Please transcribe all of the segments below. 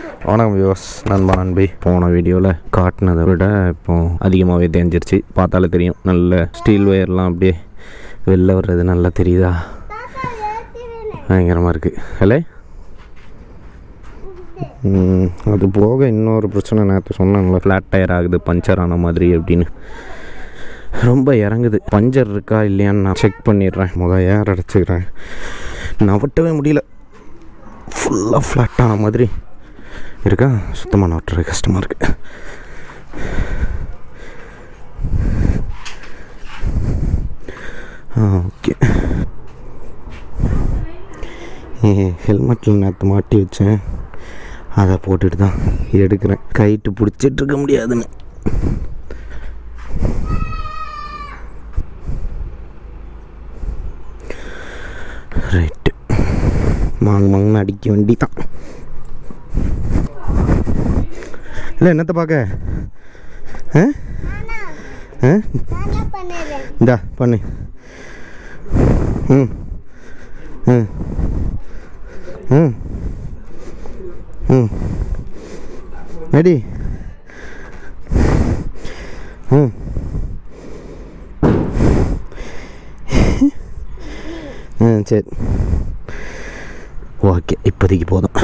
வணக்கம் வியூவர்ஸ், நண்பா நண்பி. போன வீடியோவில் காட்டினதை விட இப்போ அதிகமாகவே தெரிஞ்சிருச்சு. பார்த்தாலே தெரியும், நல்ல ஸ்டீல் ஒயர்லாம் அப்படியே வெளில வர்றது நல்லா தெரியுதா? பயங்கரமாக இருக்குது ஹலே. அது போக இன்னொரு பிரச்சனை, நேற்று சொன்னாங்களா ஃப்ளாட் டயர் ஆகுது, பஞ்சர் ஆன மாதிரி அப்படின்னு. ரொம்ப இறங்குது. பஞ்சர் இருக்கா இல்லையான்னு நான் செக் பண்ணிடுறேன். ஏர் அடைச்சிக்கிறேன். நவட்டவே முடியல, ஃபுல்லாக ஃப்ளாட்டான மாதிரி இருக்கா. சுத்தமாக நோட்டுறது கஷ்டமாக இருக்குது. ஓகே, ஹெல்மெட்டில் நேற்று மாட்டி வச்சேன், அதை போட்டுட்டு தான் எடுக்கிறேன். கைட்டு பிடிச்சிட்டு இருக்க முடியாதுன்னு. ரைட்டு, மாங்கன்னு அடிக்க வேண்டி தான். இல்லை என்னத்தை பார்க்க? இந்தா பண்ணு. ம் ம் ம் ம் ரெடி. ம் சரி, ஓகே, இப்போதைக்கு போதும்.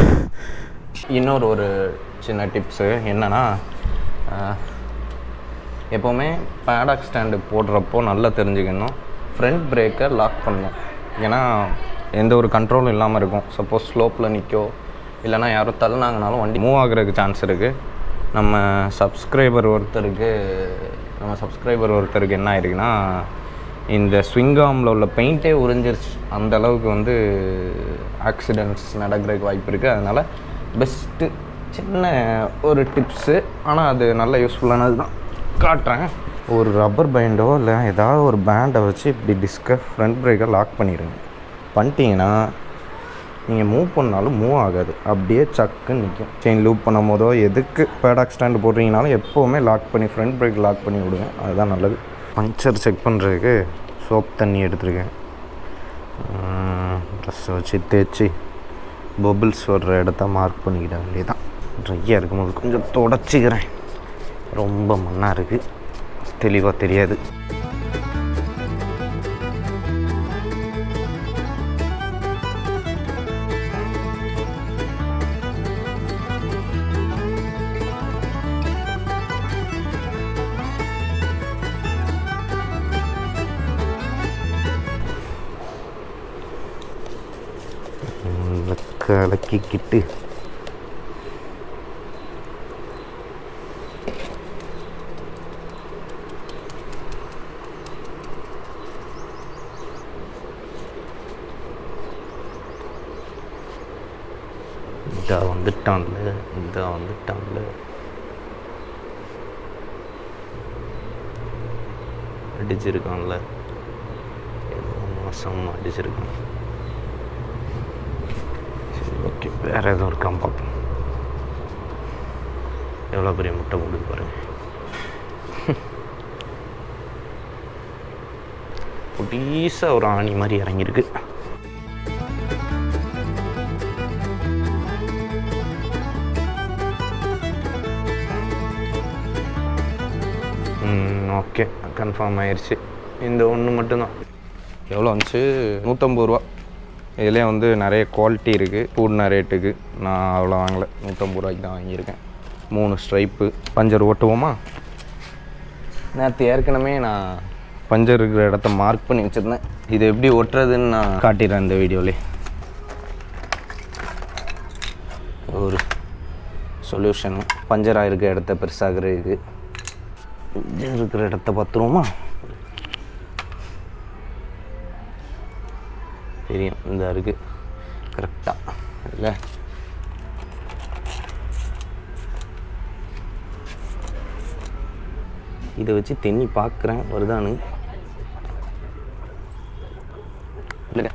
இன்னொரு சின்ன டிப்ஸு என்னென்னா, எப்போவுமே பேடாக் ஸ்டாண்டு போடுறப்போ நல்லா தெரிஞ்சுக்கணும், ஃப்ரண்ட் பிரேக்கை லாக் பண்ணணும். ஏன்னா எந்த ஒரு கண்ட்ரோலும் இல்லாமல் இருக்கும். சப்போஸ் ஸ்லோப்பில் நிற்கோ இல்லைனா யாரோ தள்ளினாங்கனாலும் வண்டி மூவ் ஆகிறதுக்கு சான்ஸ் இருக்குது. நம்ம சப்ஸ்கிரைபர் ஒருத்தருக்கு என்ன ஆயிருக்குன்னா, இந்த ஸ்விங்காமில் உள்ள பெயிண்ட்டே உறிஞ்சிருச்சு. அந்த அளவுக்கு வந்து ஆக்சிடெண்ட்ஸ் நடக்கிறதுக்கு வாய்ப்பு இருக்குது. அதனால் பெஸ்ட்டு சின்ன ஒரு டிப்ஸு, ஆனால் அது நல்ல யூஸ்ஃபுல்லானது தான், காட்டுறேன். ஒரு ரப்பர் பேண்டோ இல்லை ஏதாவது ஒரு பேண்டை வச்சு இப்படி டிஸ்கை ஃப்ரண்ட் பிரேக்கை லாக் பண்ணிட்டீங்கன்னா நீங்கள் மூவ் பண்ணாலும் மூவ் ஆகாது, அப்படியே சக்குன்னு நிற்கும். செயின் லூப் பண்ணும் போதோ எதுக்கு பேடாக் ஸ்டாண்டு போடுறீங்கனாலும் எப்போவுமே லாக் பண்ணி ஃப்ரண்ட் பிரேக் லாக் பண்ணி விடுங்க, அதுதான் நல்லது. பஞ்சர் செக் பண்ணுறதுக்கு சோப் தண்ணி எடுத்துருக்கேன். ட்ரெஸ்ஸை வச்சு தேய்ச்சி பபிள்ஸ் வர்ற இடத்த மார்க் பண்ணிக்கிட வேண்டியதான். ட்ரையாக இருக்கும்போது கொஞ்சம் தொடச்சிக்கிறேன். ரொம்ப மண்ணாக இருக்குது, தெளிவாக தெரியாது. கலக்கிக்கிட்டு வந்துட்டான்ல அடிச்சிருக்கான்ல, மாதம் அடிச்சிருக்கான். ஓகே, வேறு எதுவும் இருக்கான்னு பார்ப்போம். எவ்வளோ பெரிய முட்டை போடுது பாருங்க. புதுசாக ஒரு ஆணி மாதிரி இறங்கியிருக்கு. ஓகே, கன்ஃபார்ம் ஆயிடுச்சு. இந்த ஒன்று மட்டும்தான். எவ்வளோ வந்துச்சு? 150 ரூபா. இதுலேயே வந்து நிறைய குவாலிட்டி இருக்குது. கூடின ரேட்டுக்கு நான் அவ்வளோ வாங்கலை, 150 ரூபாய்க்கு தான் வாங்கியிருக்கேன். 3 ஸ்ட்ரைப்பு. பஞ்சர் ஓட்டுவோமா? நேற்று ஏற்கனவே நான் பஞ்சர் இருக்கிற இடத்த மார்க் பண்ணி வச்சுருந்தேன். இது எப்படி ஒட்டுறதுன்னு நான் காட்டிடுறேன் இந்த வீடியோவிலே. ஒரு சொல்யூஷன், பஞ்சராக இருக்கிற இடத்த பெருசாகிறதுக்கு. பஞ்சர் இருக்கிற இடத்த பார்த்துருவோமா? தெரியும், இந்த இருக்குது கரெக்டாக இல்லை? இதை வச்சு தென்னி பார்க்குறேன் வருதானு. இல்லை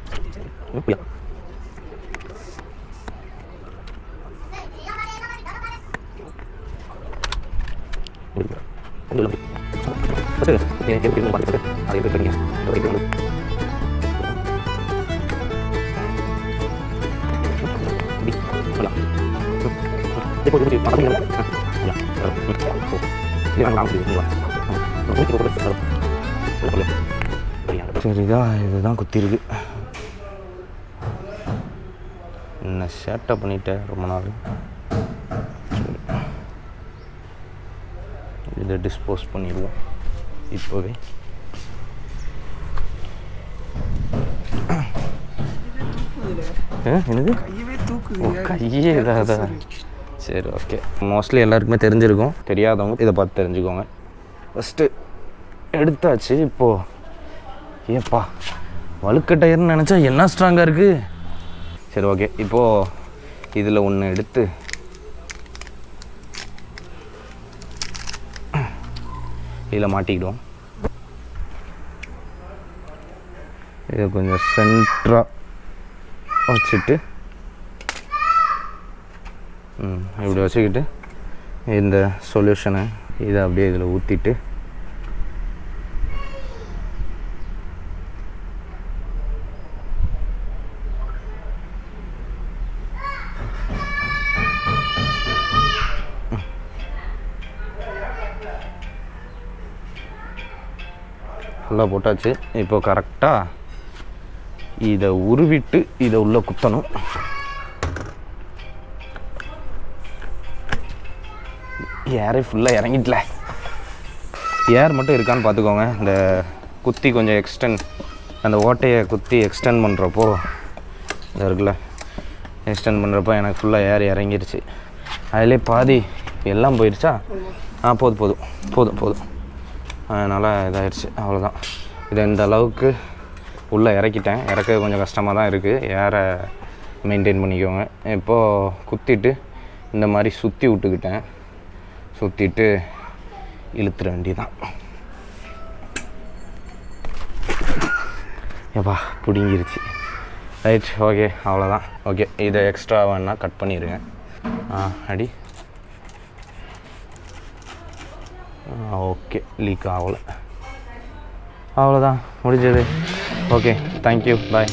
சரிதான், இதுதான் குத்திருக்கு. என்ன ஷேர்ட்டை பண்ணிட்டேன் ரொம்ப நாள். சரி, இதை டிஸ்போஸ் பண்ணிடுவோம் இப்போவே. என்னது கையே இதாக? சரி, ஓகே. மோஸ்ட்லி எல்லாருக்குமே தெரிஞ்சிருக்கும், தெரியாதவங்க இதை பார்த்து தெரிஞ்சுக்கோங்க. ஃபஸ்ட்டு எடுத்தாச்சு. இப்போது ஏப்பா வழுக்கட்டயர்னு நினச்சா என்ன ஸ்ட்ராங்காக இருக்குது. சரி, ஓகே. இப்போது இதில் ஒன்று எடுத்து இதில் மாட்டிக்கிடுவோம். இதை கொஞ்சம் சென்ட்ராக வச்சுட்டு இப்படி வச்சுக்கிட்டு இந்த சொல்யூஷனை இதை அப்படியே இதில் ஊற்றிட்டு ஃபுல்லாக போட்டாச்சு. இப்போ கரெக்டாக இதை உருவிட்டு இதை உள்ளே குத்தணும். ஏரே ஃபுல்லாக இறங்கிட்டல. ஏர் மட்டும் இருக்கான்னு பார்த்துக்கோங்க. இந்த குத்தி கொஞ்சம் அந்த ஓட்டையை குத்தி எக்ஸ்டெண்ட் பண்ணுறப்போ இது இருக்குல்ல, எக்ஸ்டெண்ட் பண்ணுறப்போ எனக்கு ஃபுல்லாக ஏர் இறங்கிருச்சு. அதிலே பாதி எல்லாம் போயிடுச்சா? போதும். அதனால் இதாகிடுச்சு. அவ்வளோதான். இதை இந்த அளவுக்கு உள்ளே இறக்கிட்டேன். இறக்க கொஞ்சம் கஷ்டமாக தான் இருக்குது. ஏரை மெயின்டைன் பண்ணிக்கோங்க. இப்போது குத்திட்டு இந்த மாதிரி சுற்றிட்டு இழுத்துற வேண்டியதான். ஏப்பா பிடிங்கிருச்சு. ரைட், ஓகே, அவ்வளோதான். ஓகே, இதை எக்ஸ்ட்ரா வேணால் கட் பண்ணிடுங்க. அடி. ஓகே, லீக் ஆகலை. அவ்வளோதான், முடிஞ்சது. ஓகே, தேங்க்யூ, பாய்.